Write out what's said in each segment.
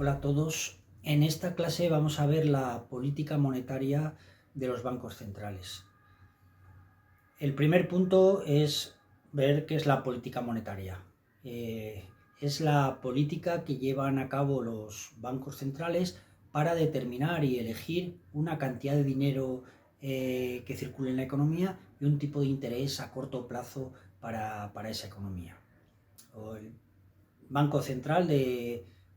Hola a todos. En esta clase vamos a ver la política monetaria de los bancos centrales. El primer punto es ver qué es la política monetaria. Es la política que llevan a cabo los bancos centrales para determinar y elegir una cantidad de dinero que circule en la economía y un tipo de interés a corto plazo para esa economía. El Banco Central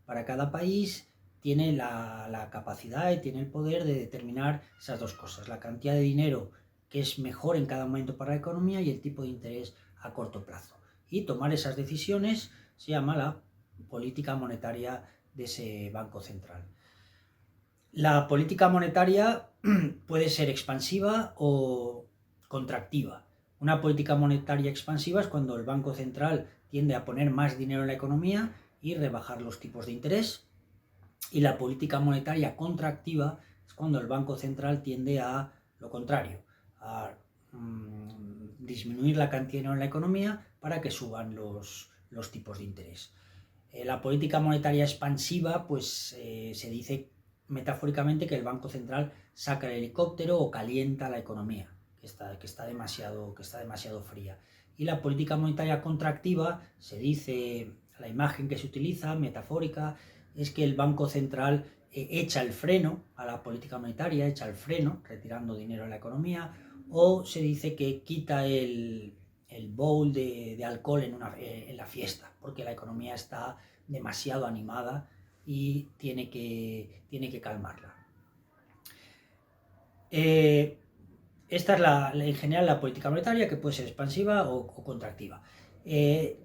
para cada país tiene la capacidad y tiene el poder de determinar esas dos cosas, la cantidad de dinero que es mejor en cada momento para la economía y el tipo de interés a corto plazo. Y tomar esas decisiones se llama la política monetaria de ese Banco Central. La política monetaria puede ser expansiva o contractiva. Una política monetaria expansiva es cuando el Banco Central tiende a poner más dinero en la economía y rebajar los tipos de interés. Y la política monetaria contractiva es cuando el Banco Central tiende a lo contrario, a disminuir la cantidad de dinero en la economía para que suban los tipos de interés. La política monetaria expansiva, pues se dice metafóricamente que el Banco Central saca el helicóptero o calienta la economía, que está demasiado fría. Y la política monetaria contractiva, se dice, la imagen que se utiliza, metafórica, es que el Banco Central echa el freno a la política monetaria, echa el freno, retirando dinero en la economía, o se dice que quita el bowl de alcohol en la fiesta, porque la economía está demasiado animada y tiene que calmarla. Esta es en general la política monetaria, que puede ser expansiva o contractiva.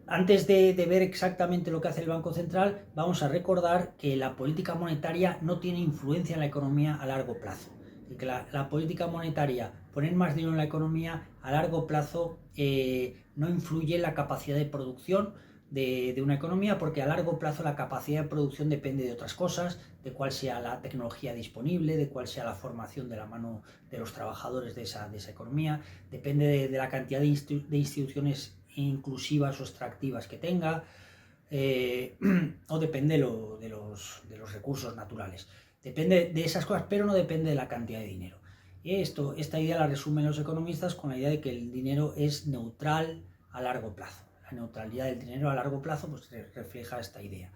Antes de ver exactamente lo que hace el Banco Central, vamos a recordar que la política monetaria no tiene influencia en la economía a largo plazo. Y que la política monetaria, poner más dinero en la economía a largo plazo, no influye en la capacidad de producción de una economía, porque a largo plazo la capacidad de producción depende de otras cosas, de cuál sea la tecnología disponible, de cuál sea la formación de la mano de los trabajadores de esa economía, depende de la cantidad de instituciones inclusivas o extractivas que tenga, o depende de los recursos naturales. Depende de esas cosas, pero no depende de la cantidad de dinero. Y esta idea la resumen los economistas con la idea de que el dinero es neutral a largo plazo. La neutralidad del dinero a largo plazo pues, refleja esta idea.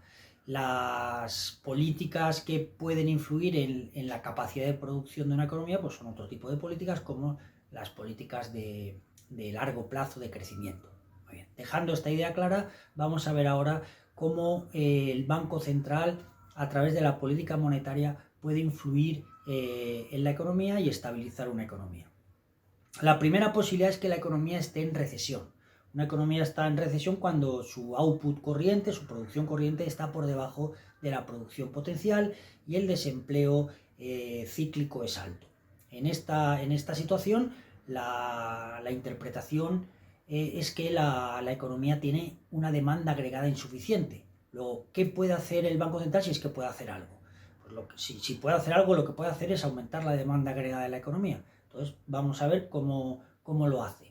Las políticas que pueden influir en la capacidad de producción de una economía pues son otro tipo de políticas, como las políticas de largo plazo de crecimiento. Muy bien. Dejando esta idea clara, vamos a ver ahora cómo el Banco Central, a través de la política monetaria, puede influir en la economía y estabilizar una economía. La primera posibilidad es que la economía esté en recesión. Una economía está en recesión cuando su output corriente, su producción corriente, está por debajo de la producción potencial y el desempleo cíclico es alto. En esta situación, la interpretación es que la economía tiene una demanda agregada insuficiente. Luego, ¿qué puede hacer el Banco Central si es que puede hacer algo? Pues si puede hacer algo, lo que puede hacer es aumentar la demanda agregada de la economía. Entonces, vamos a ver cómo lo hace.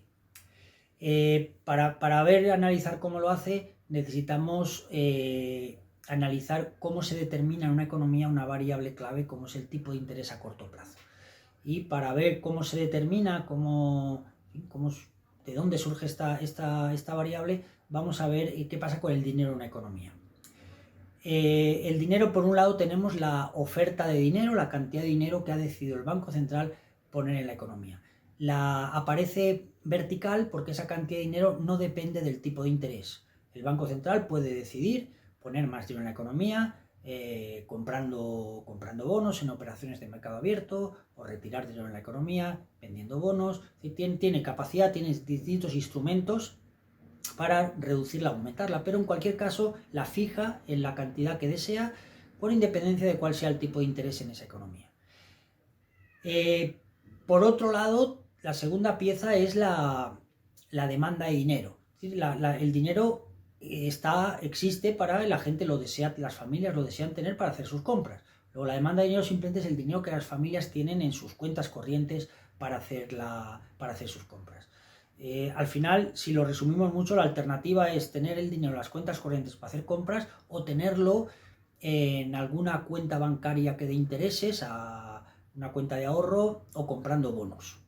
Para analizar cómo lo hace, necesitamos analizar cómo se determina en una economía una variable clave, como es el tipo de interés a corto plazo. Y para ver cómo se determina, de dónde surge esta variable, vamos a ver qué pasa con el dinero en una economía. El dinero, por un lado, tenemos la oferta de dinero, la cantidad de dinero que ha decidido el Banco Central poner en la economía. Aparece vertical porque esa cantidad de dinero no depende del tipo de interés. El Banco Central puede decidir poner más dinero en la economía, comprando bonos en operaciones de mercado abierto, o retirar dinero en la economía vendiendo bonos. Tiene capacidad, tiene distintos instrumentos para reducirla o aumentarla, pero en cualquier caso la fija en la cantidad que desea, por independencia de cuál sea el tipo de interés en esa economía. Por otro lado, la segunda pieza es la demanda de dinero. El dinero existe para la gente, lo desea, las familias lo desean tener para hacer sus compras. Luego, la demanda de dinero simplemente es el dinero que las familias tienen en sus cuentas corrientes para hacer sus compras. Al final, si lo resumimos mucho, la alternativa es tener el dinero en las cuentas corrientes para hacer compras o tenerlo en alguna cuenta bancaria que dé intereses, a una cuenta de ahorro o comprando bonos.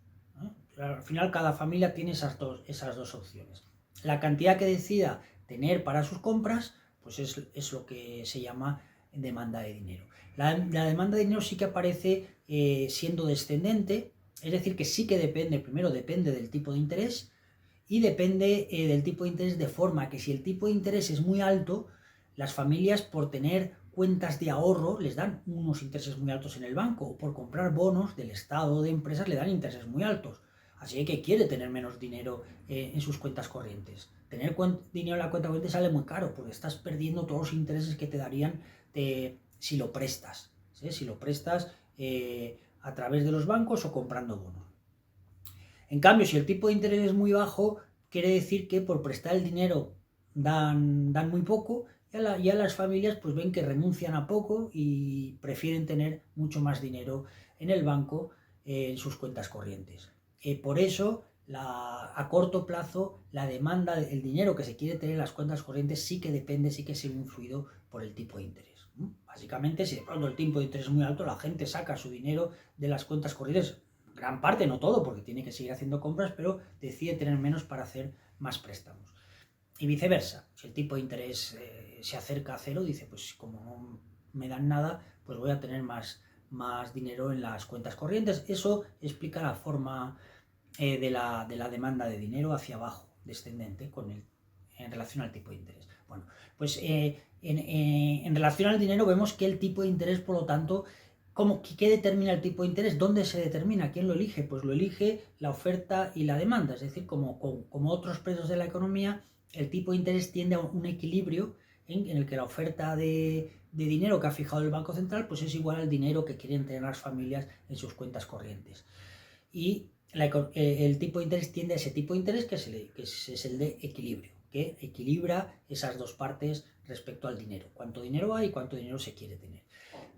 Al final cada familia tiene esas dos opciones. La cantidad que decida tener para sus compras, pues es lo que se llama demanda de dinero. La demanda de dinero sí que aparece siendo descendente, es decir, que sí que primero depende del tipo de interés y depende del tipo de interés, de forma que si el tipo de interés es muy alto, las familias por tener cuentas de ahorro les dan unos intereses muy altos en el banco, o por comprar bonos del Estado o de empresas le dan intereses muy altos. Así que quiere tener menos dinero en sus cuentas corrientes. Tener dinero en la cuenta corriente sale muy caro porque estás perdiendo todos los intereses que te darían si lo prestas. ¿Sí? Si lo prestas a través de los bancos o comprando bonos. En cambio, si el tipo de interés es muy bajo, quiere decir que por prestar el dinero dan muy poco y a las familias pues ven que renuncian a poco y prefieren tener mucho más dinero en el banco, en sus cuentas corrientes. Por eso, a corto plazo, la demanda, el dinero que se quiere tener en las cuentas corrientes sí que se ve influido por el tipo de interés. Básicamente, si de pronto el tipo de interés es muy alto, la gente saca su dinero de las cuentas corrientes, gran parte, no todo, porque tiene que seguir haciendo compras, pero decide tener menos para hacer más préstamos. Y viceversa, si el tipo de interés se acerca a cero, dice, pues como no me dan nada, pues voy a tener más dinero en las cuentas corrientes. Eso explica la forma de la demanda de dinero hacia abajo, descendente, en relación al tipo de interés. Bueno, pues en relación al dinero vemos que el tipo de interés, por lo tanto, ¿qué determina el tipo de interés? ¿Dónde se determina? ¿Quién lo elige? Pues lo elige la oferta y la demanda. Es decir, como otros precios de la economía, el tipo de interés tiende a un equilibrio en el que la oferta de dinero que ha fijado el Banco Central pues es igual al dinero que quieren tener las familias en sus cuentas corrientes. Y el tipo de interés tiende a ese tipo de interés que es el de equilibrio, que equilibra esas dos partes respecto al dinero. Cuánto dinero hay y cuánto dinero se quiere tener.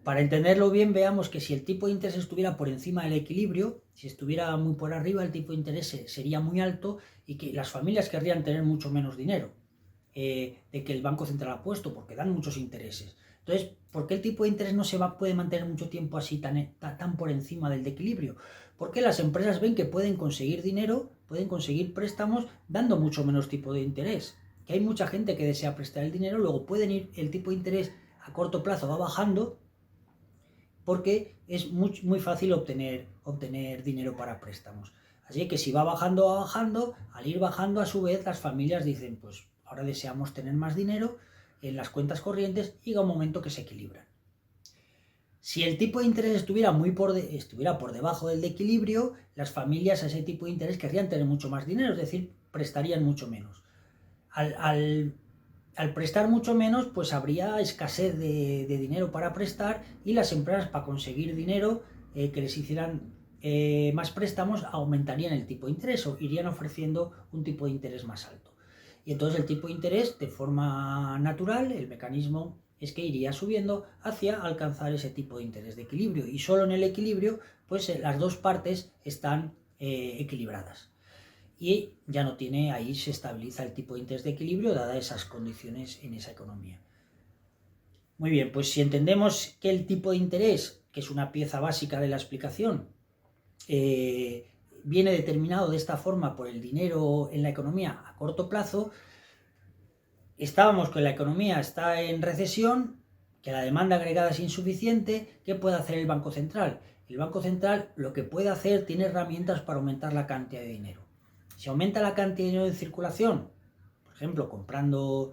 Para entenderlo bien, veamos que si el tipo de interés estuviera por encima del equilibrio, si estuviera muy por arriba, el tipo de interés sería muy alto y que las familias querrían tener mucho menos dinero de que el Banco Central ha puesto, porque dan muchos intereses. Entonces, ¿por qué el tipo de interés no puede mantener mucho tiempo así tan por encima del de equilibrio? Porque las empresas ven que pueden conseguir dinero, pueden conseguir préstamos dando mucho menos tipo de interés. Que hay mucha gente que desea prestar el dinero, luego el tipo de interés a corto plazo va bajando, porque es muy fácil obtener dinero para préstamos. Así que si va bajando, al ir bajando a su vez las familias dicen, pues ahora deseamos tener más dinero en las cuentas corrientes y llega un momento que se equilibran. Si el tipo de interés estuviera por debajo del de equilibrio, las familias a ese tipo de interés querrían tener mucho más dinero, es decir, prestarían mucho menos. Al prestar mucho menos, pues habría escasez de dinero para prestar y las empresas, para conseguir dinero que les hicieran más préstamos, aumentarían el tipo de interés o irían ofreciendo un tipo de interés más alto. Y entonces el tipo de interés, de forma natural, el mecanismo es que iría subiendo hacia alcanzar ese tipo de interés de equilibrio. Y solo en el equilibrio, pues las dos partes están equilibradas. Y ya no tiene, ahí se estabiliza el tipo de interés de equilibrio dadas esas condiciones en esa economía. Muy bien, pues si entendemos que el tipo de interés, que es una pieza básica de la explicación, viene determinado de esta forma por el dinero en la economía a corto plazo, estábamos que la economía está en recesión, que la demanda agregada es insuficiente. ¿Qué puede hacer el Banco Central? El Banco Central lo que puede hacer, tiene herramientas para aumentar la cantidad de dinero. Si aumenta la cantidad de dinero en circulación, por ejemplo, comprando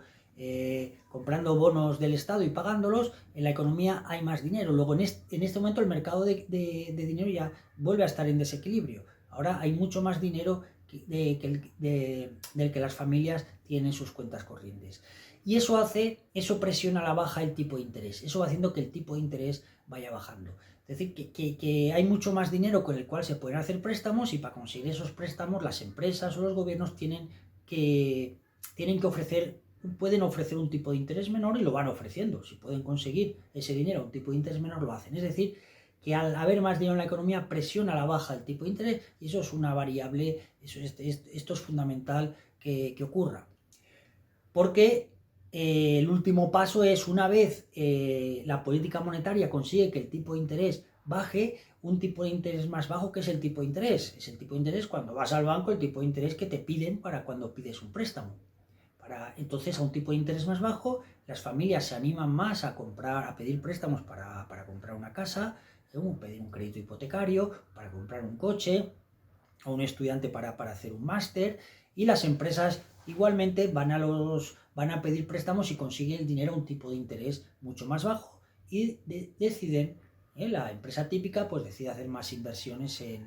bonos del Estado y pagándolos, en la economía hay más dinero. Luego, en este momento, el mercado de dinero ya vuelve a estar en desequilibrio. Ahora hay mucho más dinero del que las familias tienen en sus cuentas corrientes. Y eso presiona a la baja el tipo de interés. Eso va haciendo que el tipo de interés vaya bajando. Es decir, que hay mucho más dinero con el cual se pueden hacer préstamos, y para conseguir esos préstamos las empresas o los gobiernos pueden ofrecer un tipo de interés menor y lo van ofreciendo. Si pueden conseguir ese dinero a un tipo de interés menor, lo hacen. Es decir, que al haber más dinero en la economía presiona a la baja el tipo de interés, y eso es una variable, esto es fundamental que ocurra. Porque el último paso es, una vez la política monetaria consigue que el tipo de interés baje, un tipo de interés más bajo, que es el tipo de interés. Es el tipo de interés cuando vas al banco, el tipo de interés que te piden para cuando pides un préstamo. Entonces, a un tipo de interés más bajo, las familias se animan más a comprar, a pedir préstamos para comprar una casa, pedir un crédito hipotecario, para comprar un coche, o un estudiante para hacer un máster, y las empresas igualmente van a pedir préstamos y consiguen el dinero a un tipo de interés mucho más bajo, y deciden, la empresa típica pues decide hacer más inversiones en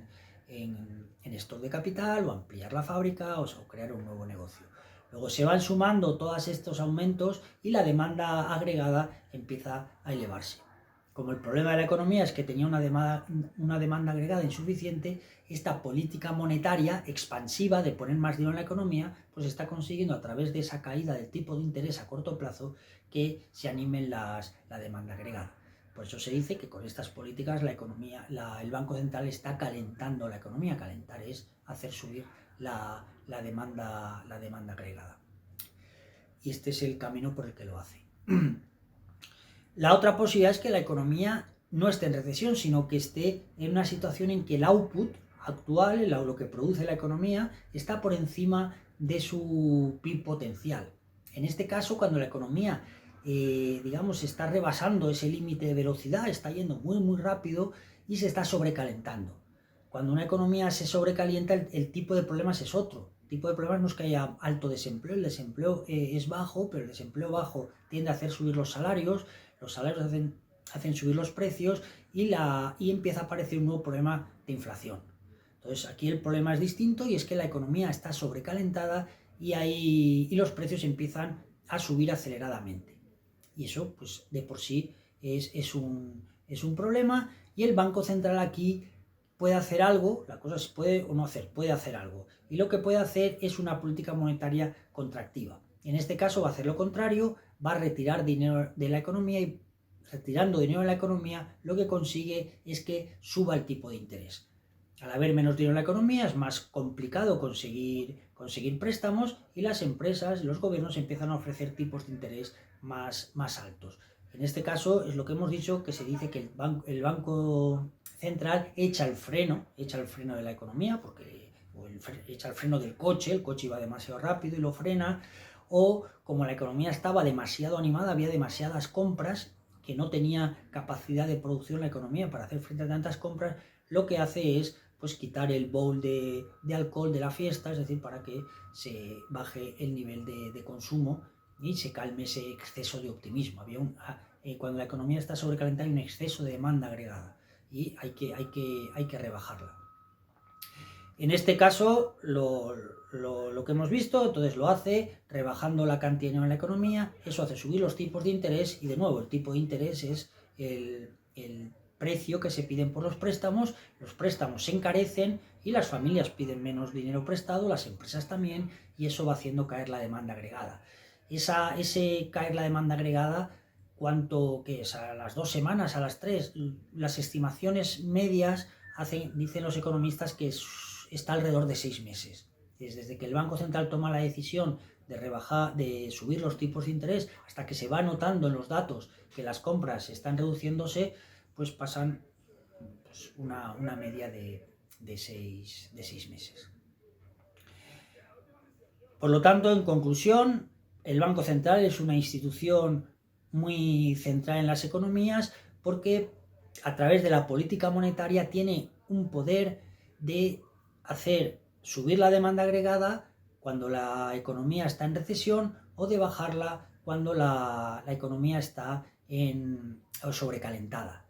stock de capital, o ampliar la fábrica, o crear un nuevo negocio. Luego se van sumando todos estos aumentos y la demanda agregada empieza a elevarse. Como el problema de la economía es que tenía una demanda agregada insuficiente, esta política monetaria expansiva de poner más dinero en la economía, pues está consiguiendo, a través de esa caída del tipo de interés a corto plazo, que se animen la demanda agregada. Por eso se dice que con estas políticas el Banco Central está calentando la economía. Calentar es hacer subir la demanda agregada. Y este es el camino por el que lo hace. La otra posibilidad es que la economía no esté en recesión, sino que esté en una situación en que el output actual, lo que produce la economía, está por encima de su PIB potencial. En este caso, cuando la economía, digamos, está rebasando ese límite de velocidad, está yendo muy, muy rápido y se está sobrecalentando. Cuando una economía se sobrecalienta, el tipo de problemas es otro. El tipo de problemas no es que haya alto desempleo, el desempleo es bajo, pero el desempleo bajo tiende a hacer subir los salarios hacen subir los precios, y empieza a aparecer un nuevo problema de inflación. Entonces aquí el problema es distinto, y es que la economía está sobrecalentada y los precios empiezan a subir aceleradamente. Y eso, pues de por sí, es un problema, y el Banco Central aquí puede hacer algo. La cosa es puede o no hacer, puede hacer algo. Y lo que puede hacer es una política monetaria contractiva. En este caso va a hacer lo contrario, va a retirar dinero de la economía, y retirando dinero de la economía lo que consigue es que suba el tipo de interés. Al haber menos dinero en la economía es más complicado conseguir préstamos, y las empresas y los gobiernos empiezan a ofrecer tipos de interés más altos. En este caso es lo que hemos dicho, que se dice que el Banco Central echa el freno de la economía, echa el freno del coche, el coche iba demasiado rápido y lo frena, o como la economía estaba demasiado animada, había demasiadas compras, que no tenía capacidad de producción la economía para hacer frente a tantas compras, lo que hace es pues quitar el bowl de alcohol de la fiesta, es decir, para que se baje el nivel de consumo y se calme ese exceso de optimismo. Cuando la economía está sobrecalentada hay un exceso de demanda agregada, y hay que rebajarla. En este caso, lo que hemos visto, entonces lo hace rebajando la cantidad de dinero en la economía. Eso hace subir los tipos de interés, y de nuevo el tipo de interés es el precio que se piden por los préstamos se encarecen y las familias piden menos dinero prestado, las empresas también, y eso va haciendo caer la demanda agregada. Ese caer la demanda agregada, ¿cuánto que es? A las 2 semanas, a las 3, las estimaciones medias dicen los economistas que está alrededor de 6 meses. Desde que el Banco Central toma la decisión de subir los tipos de interés hasta que se va notando en los datos que las compras están reduciéndose, pues pasan una media de 6 meses. Por lo tanto, en conclusión, el Banco Central es una institución muy central en las economías, porque a través de la política monetaria tiene un poder de hacer subir la demanda agregada cuando la economía está en recesión, o de bajarla cuando la economía está sobrecalentada.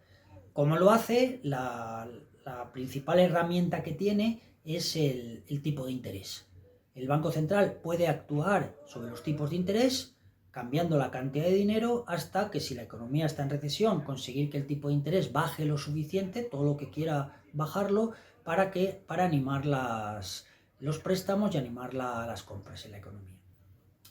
¿Cómo lo hace? La principal herramienta que tiene es el tipo de interés. El Banco Central puede actuar sobre los tipos de interés cambiando la cantidad de dinero, hasta que, si la economía está en recesión, conseguir que el tipo de interés baje lo suficiente, todo lo que quiera bajarlo, para animar los préstamos y animar las compras en la economía.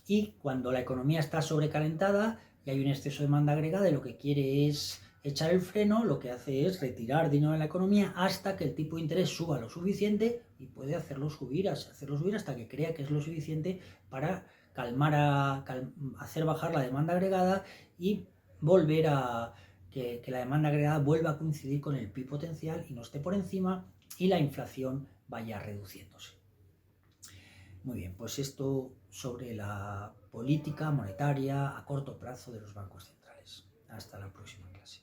Y cuando la economía está sobrecalentada y hay un exceso de demanda agregada y lo que quiere es echar el freno, lo que hace es retirar dinero de la economía hasta que el tipo de interés suba lo suficiente, y puede hacerlo subir hasta que crea que es lo suficiente para hacer bajar la demanda agregada y volver a que la demanda agregada vuelva a coincidir con el PIB potencial y no esté por encima y la inflación vaya reduciéndose. Muy bien, pues esto sobre la política monetaria a corto plazo de los bancos centrales. Hasta la próxima clase.